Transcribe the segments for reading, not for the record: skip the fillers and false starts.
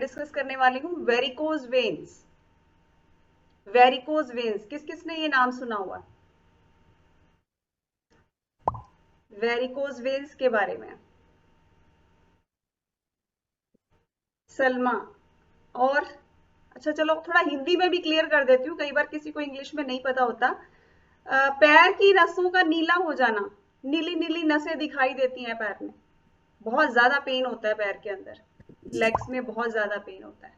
Discuss करने वाली हूँ वेरिकोज वेन्स। वेरिकोज वेन्स, किस किसने ये नाम सुना हुआ? वेरिकोज वेन्स के बारे में। सलमा। और अच्छा चलो थोड़ा हिंदी में भी क्लियर कर देती हूँ, कई बार किसी को इंग्लिश में नहीं पता होता। पैर की नसों का नीला हो जाना, नीली नीली नसें दिखाई देती हैं पैर में, बहुत ज्यादा पेन होता है पैर के अंदर, लेग्स में बहुत ज्यादा पेन होता है।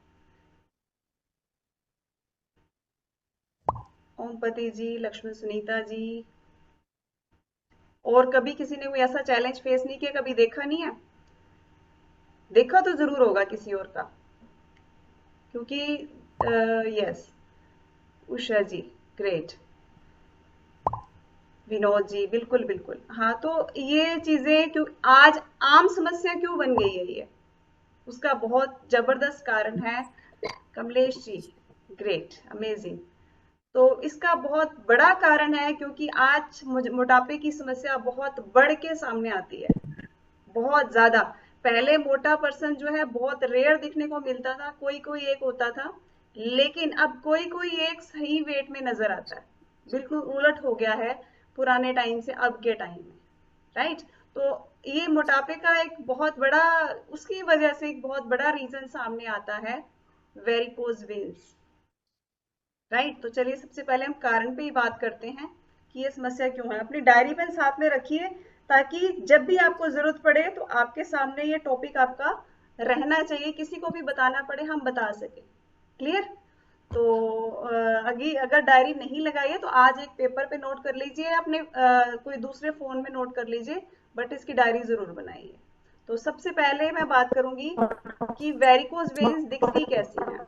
ओमपति जी, लक्ष्मण सुनीता जी। और कभी किसी ने कोई ऐसा चैलेंज फेस नहीं किया, कभी देखा नहीं है? देखा तो जरूर होगा किसी और का, क्योंकि यस, उषा जी, ग्रेट। विनोद जी, बिल्कुल बिल्कुल। हाँ, तो ये चीजें क्यों आज आम समस्या क्यों बन गई है ये, उसका बहुत जबरदस्त कारण है। Kamlesh ji, great, amazing. तो इसका बहुत बड़ा कारण है क्योंकि आज मोटापे की समस्या बहुत बढ़ के सामने आती है, बहुत ज्यादा। पहले मोटा पर्सन जो है बहुत रेयर दिखने को मिलता था, कोई कोई एक होता था, लेकिन अब कोई कोई एक सही वेट में नजर आता है। बिल्कुल उलट हो गया है पुराने टाइम से अब के टाइम में, राइट? तो ये मोटापे का एक बहुत बड़ा, उसकी वजह से एक बहुत बड़ा रीजन सामने आता है, वेरिकोज वेन्स, राइट? तो चलिए सबसे पहले हम कारण पे ही बात करते हैं कि ये समस्या क्यों है। अपनी डायरी पेन साथ में रखिए ताकि जब भी आपको जरूरत पड़े तो आपके सामने ये टॉपिक आपका रहना चाहिए, किसी को भी बताना पड़े हम बता सके। क्लियर? तो अगर डायरी नहीं लगाई है तो आज एक पेपर पे नोट कर लीजिए, अपने कोई दूसरे फोन में नोट कर लीजिए, बट इसकी डायरी जरूर बनाइए। तो सबसे पहले मैं बात करूंगी कि वेरिकोज वेन्स दिखती कैसी हैं।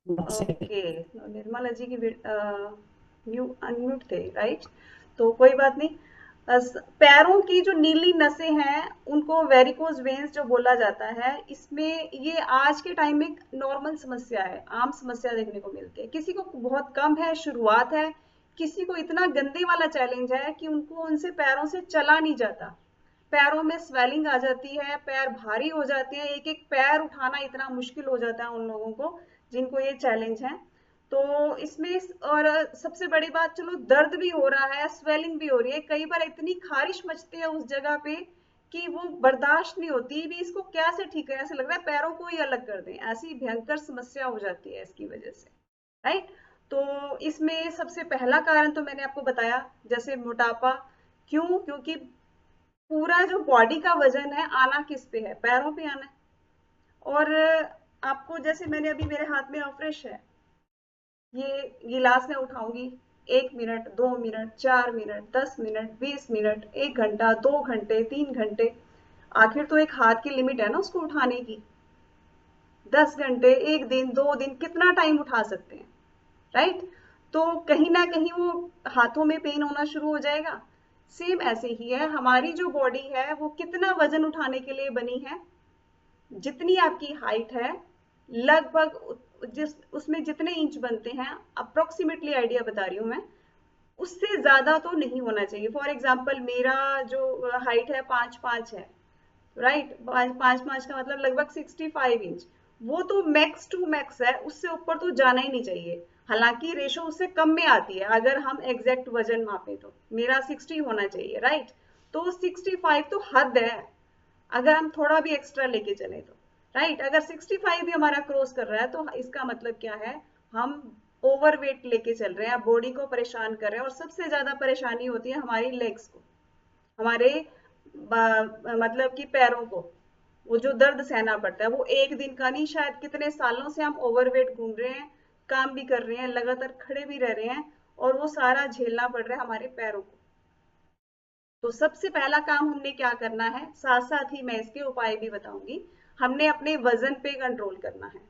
ओके, निर्मला जी की अनम्यूट थे, राइट? तो कोई बात नहीं। पैरों की जो नीली नसें हैं उनको वेरिकोज वेन्स जो बोला जाता है, इसमें ये आज के टाइम में नॉर्मल समस्या है, आम समस्या देखने को मिलती है। किसी को बहुत कम है, शुरुआत है, किसी को इतना गंदे वाला चैलेंज है कि उनको उनसे पैरों से चला नहीं जाता, पैरों में स्वेलिंग आ जाती है, पैर भारी हो जाते हैं, एक एक पैर उठाना इतना मुश्किल हो जाता है उन लोगों को जिनको ये चैलेंज है। तो इसमें और सबसे बड़ी बात, चलो दर्द भी हो रहा है, स्वेलिंग भी हो रही है, कई बार इतनी खारिश मचती है उस जगह पे कि वो बर्दाश्त नहीं होती भी, इसको कैसे ठीक है, ऐसे लग रहा है पैरों को ही अलग कर दें, ऐसी भयंकर समस्या हो जाती है इसकी वजह से, राइट? तो इसमें सबसे पहला कारण तो मैंने आपको बताया, जैसे मोटापा। क्यों? क्योंकि पूरा जो बॉडी का वजन है आना किस पे है, पैरों पे आना है। और आपको जैसे मैंने अभी मेरे हाथ में फ्रेश है, ये गिलास में उठाऊंगी, 1 minute, 2 minute, 4 minute, 10 minute, 20 minute, 1 घंटा, 2 घंटे, 3 घंटे, आखिर तो एक हाथ की लिमिट है ना उसको उठाने की। 10 घंटे, 1 दिन, 2 दिन, कितना टाइम उठा सकते हैं, राइट? तो कहीं ना कहीं वो हाथों में पेन होना शुरू हो जाएगा। सेम ऐसे ही है, हमारी जो बॉडी है वो कितना वजन उठाने के लिए बनी है, जितनी आपकी हाइट है, लगभग जिस उसमें जितने इंच बनते हैं, अप्रोक्सीमेटली आइडिया बता रही हूँ मैं, उससे ज्यादा तो नहीं होना चाहिए। फॉर एग्जाम्पल मेरा जो हाइट है 5'5" है, राइट? 5'5" का मतलब लगभग 65 इंच, वो तो मैक्स टू मैक्स है, उससे ऊपर तो जाना ही नहीं चाहिए। हालांकि रेशो उससे कम में आती है, अगर हम एग्जैक्ट वजन मापे तो मेरा 60 होना चाहिए, राइट? तो 65 तो हद है, अगर हम थोड़ा भी एक्स्ट्रा लेके चले तो, राइट? अगर 65 भी हमारा क्रॉस कर रहा है तो इसका मतलब क्या है, हम ओवर वेट लेके चल रहे हैं, बॉडी को परेशान कर रहे हैं। और सबसे ज्यादा परेशानी होती है हमारी लेग्स को, हमारे मतलब कि पैरों को, वो जो दर्द सहना पड़ता है वो एक दिन का नहीं, शायद कितने सालों से हम ओवरवेट घूम रहे हैं, काम भी कर रहे हैं, लगातार खड़े भी रह रहे हैं, और वो सारा झेलना पड़ रहा है हमारे पैरों को। तो सबसे पहला काम हमने क्या करना है, साथ साथ ही मैं इसके उपाय भी बताऊंगी, हमने अपने वजन पे कंट्रोल करना है।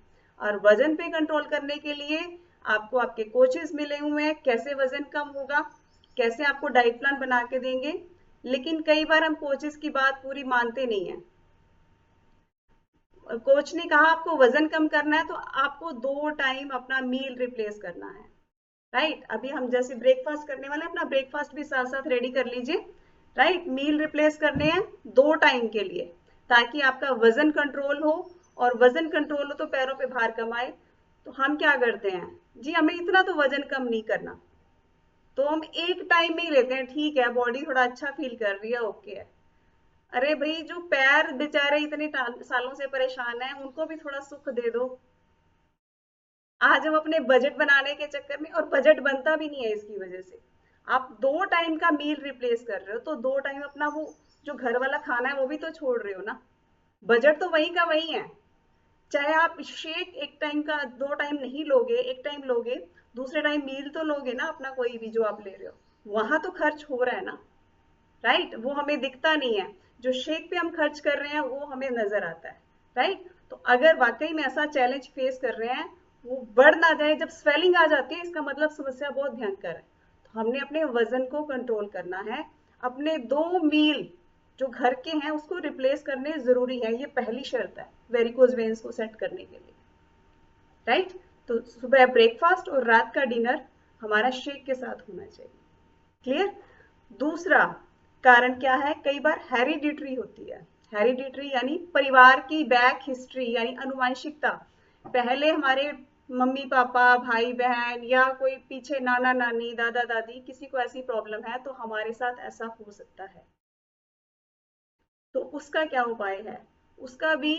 और वजन पे कंट्रोल करने के लिए आपको आपके कोचेस मिले हुए हैं, कैसे वजन कम होगा, कैसे आपको डाइट प्लान बना के देंगे। लेकिन कई बार हम कोचेस की बात पूरी मानते नहीं है। कोच ने कहा आपको वजन कम करना है तो आपको 2 टाइम अपना मील रिप्लेस करना है, राइट? अभी हम जैसे ब्रेकफास्ट करने वाले हैं, अपना ब्रेकफास्ट भी साथ साथ रेडी कर लीजिए, राइट। मील रिप्लेस करने हैं 2 टाइम के लिए, ताकि आपका वजन कंट्रोल हो, और वजन कंट्रोल हो तो पैरों पे भार कम आए। तो हम क्या करते हैं जी, हमें इतना तो वजन कम नहीं करना, तो हम एक टाइम में ही लेते हैं, ठीक है बॉडी थोड़ा अच्छा फील कर रही है, ओके है। अरे भाई, जो पैर बेचारे इतने सालों से परेशान हैं, उनको भी थोड़ा सुख दे दो। आज हम अपने बजट बनाने के चक्कर में, और बजट बनता भी नहीं है इसकी वजह से, आप 2 टाइम का मील रिप्लेस कर रहे हो, तो 2 टाइम अपना वो जो घर वाला खाना है वो भी तो छोड़ रहे हो ना। बजट तो वही का वही है। चाहे आप शेक एक टाइम का 2 टाइम नहीं लोगे, एक टाइम लोगे, दूसरे टाइम मील तो लोगे ना अपना, कोई भी जो आप ले रहे हो, वहां तो खर्च हो रहा है ना, राइट। वो हमें दिखता नहीं है, जो शेक पे हम खर्च कर रहे हैं वो हमें नजर आता है, राइट। तो अगर वाकई में ऐसा चैलेंज फेस कर रहे हैं, वो बढ़ ना जाए, जब स्वेलिंग आ जाती है इसका मतलब समस्या बहुत भयंकर है। तो हमने अपने वजन को कंट्रोल करना है, अपने 2 मील जो घर के हैं उसको रिप्लेस करने जरूरी है, ये पहली शर्त है वेरिकोज वेन्स को सेट करने के लिए, राइट। तो सुबह ब्रेकफास्ट और रात का डिनर हमारा शेक के साथ होना चाहिए। क्लियर। दूसरा कारण क्या है, कई बार हेरिडिटरी होती है। हेरिडिटरी यानी परिवार की बैक हिस्ट्री, यानी अनुवांशिकता। पहले हमारे मम्मी पापा, भाई बहन, या कोई पीछे नाना नानी, दादा दादी, किसी को ऐसी प्रॉब्लम है तो हमारे साथ ऐसा हो सकता है। तो उसका क्या उपाय है, उसका भी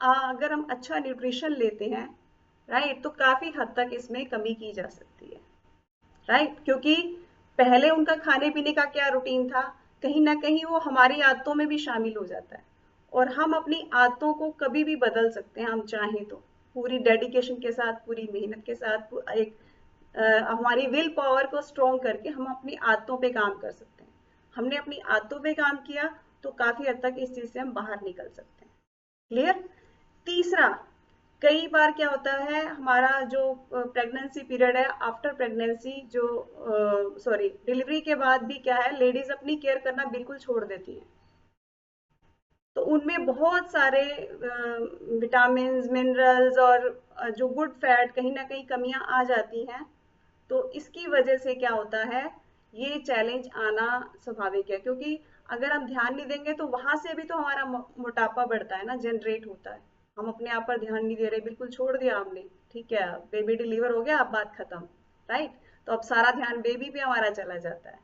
अगर हम अच्छा न्यूट्रिशन लेते हैं, राइट, तो काफी हद तक इसमें कमी की जा सकती है, राइट। क्योंकि पहले उनका खाने पीने का क्या रूटीन था, कहीं ना कहीं वो हमारी आदतों में भी शामिल हो जाता है, और हम अपनी आदतों को कभी भी बदल सकते हैं हम चाहें तो, पूरी डेडिकेशन के साथ, पूरी मेहनत के साथ, एक हमारी विल पावर को स्ट्रॉन्ग करके हम अपनी आदतों पे काम कर सकते हैं। हमने अपनी आदतों पे काम किया तो काफी हद तक इस चीज से हम बाहर निकल सकते हैं। क्लियर। तीसरा, कई बार क्या होता है, हमारा जो प्रेगनेंसी पीरियड है, आफ्टर प्रेगनेंसी, जो सॉरी डिलीवरी के बाद भी क्या है, लेडीज अपनी केयर करना बिल्कुल छोड़ देती हैं। तो उनमें बहुत सारे विटामिन मिनरल्स और जो गुड फैट, कहीं ना कहीं कमियां आ जाती हैं। तो इसकी वजह से क्या होता है, ये चैलेंज आना स्वाभाविक है, क्योंकि अगर हम ध्यान नहीं देंगे तो वहां से भी तो हमारा मोटापा बढ़ता है ना, जनरेट होता है। हम अपने आप पर ध्यान नहीं दे रहे, बिल्कुल छोड़ दिया हमने, ठीक है बेबी डिलीवर हो गया, अब बात खत्म, राइट। तो अब सारा ध्यान बेबी पे हमारा चला जाता है।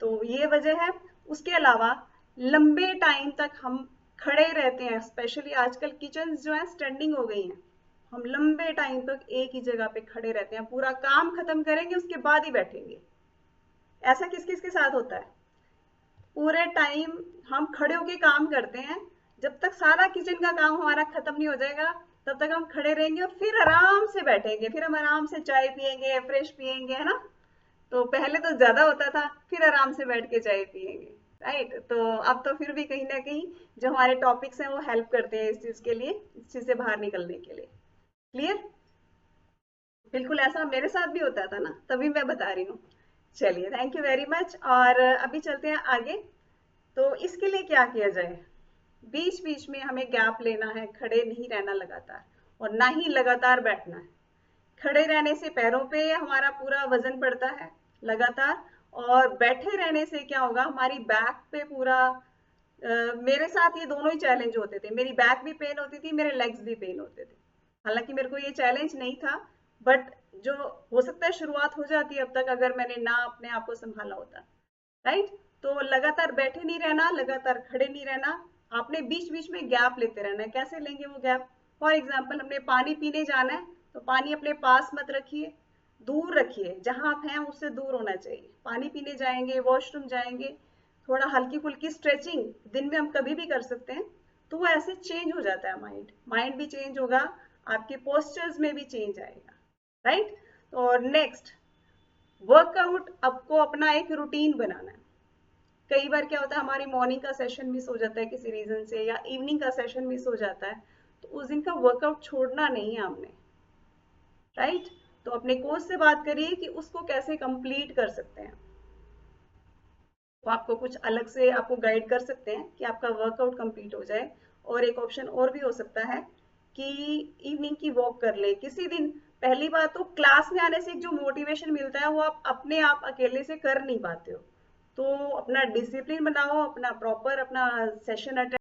तो ये वजह है। उसके अलावा लंबे टाइम तक हम खड़े रहते हैं, स्पेशली आजकल किचन जो है स्टैंडिंग हो गई हैं, हम लंबे टाइम तक एक ही जगह पे खड़े रहते हैं, पूरा काम खत्म करेंगे उसके बाद ही बैठेंगे। ऐसा किस किस के साथ होता है, पूरे टाइम हम खड़े होके काम करते हैं, जब तक सारा किचन का काम हमारा खत्म नहीं हो जाएगा तब तक हम खड़े रहेंगे, और फिर आराम से बैठेंगे, फिर हम आराम से चाय पियेंगे, फ्रेश पियेंगे, है ना। तो पहले तो ज्यादा होता था, फिर आराम से बैठ के चाय पियेंगे, राइट। तो अब तो फिर भी कहीं ना कहीं जो हमारे टॉपिक्स हैं वो हेल्प करते हैं इस चीज के लिए, इस चीज से बाहर निकलने के लिए। क्लियर। बिल्कुल ऐसा मेरे साथ भी होता था ना, तभी मैं बता रही हूँ। चलिए, थैंक यू वेरी मच, और अभी चलते हैं आगे। तो इसके लिए क्या किया जाए, बीच बीच में हमें गैप लेना है, खड़े नहीं रहना लगातार, और ना ही लगातार बैठना है। खड़े रहने से पैरों पे हमारा पूरा वजन पड़ता है लगातार, और बैठे रहने से क्या होगा, हमारी बैक पे पूरा मेरे साथ ये दोनों ही चैलेंज होते थे, मेरी बैक भी पेन होती थी, मेरे लेग्स भी पेन होते थे। हालांकि मेरे को ये चैलेंज नहीं था, बट जो हो सकता है शुरुआत हो जाती है अब तक, अगर मैंने ना अपने आप को संभाला होता, राइट। तो लगातार बैठे नहीं रहना, लगातार खड़े नहीं रहना, आपने बीच बीच में गैप लेते रहना है। कैसे लेंगे वो गैप, फॉर एग्जाम्पल हमने पानी पीने जाना है, तो पानी अपने पास मत रखिए, दूर रखिए, जहां आप हैं उससे दूर होना चाहिए। पानी पीने जाएंगे, वॉशरूम जाएंगे, थोड़ा हल्की फुल्की स्ट्रेचिंग दिन में हम कभी भी कर सकते हैं, तो वो ऐसे चेंज हो जाता है, माइंड माइंड भी चेंज होगा, आपके पोस्चर्स में भी चेंज आएगा, राइट। और नेक्स्ट, वर्कआउट आपको अपना एक रूटीन बनाना है। कई बार क्या होता है, हमारी मॉर्निंग का सेशन मिस हो जाता है किसी रीजन से, या इवनिंग का सेशन मिस हो जाता है, तो उस दिन का वर्कआउट छोड़ना नहीं है हमने, राइट। तो अपने कोच से बात करिए कि उसको कैसे कंप्लीट कर सकते हैं, वो आपको कुछ अलग से आपको गाइड कर सकते हैं कि आपका वर्कआउट कंप्लीट हो जाए। और एक ऑप्शन और भी हो सकता है कि इवनिंग की वॉक कर ले किसी दिन। पहली बात तो क्लास में आने से जो मोटिवेशन मिलता है वो आप अपने आप अकेले से कर नहीं पाते हो, तो अपना डिसिप्लिन बनाओ, अपना प्रॉपर अपना सेशन अटेंड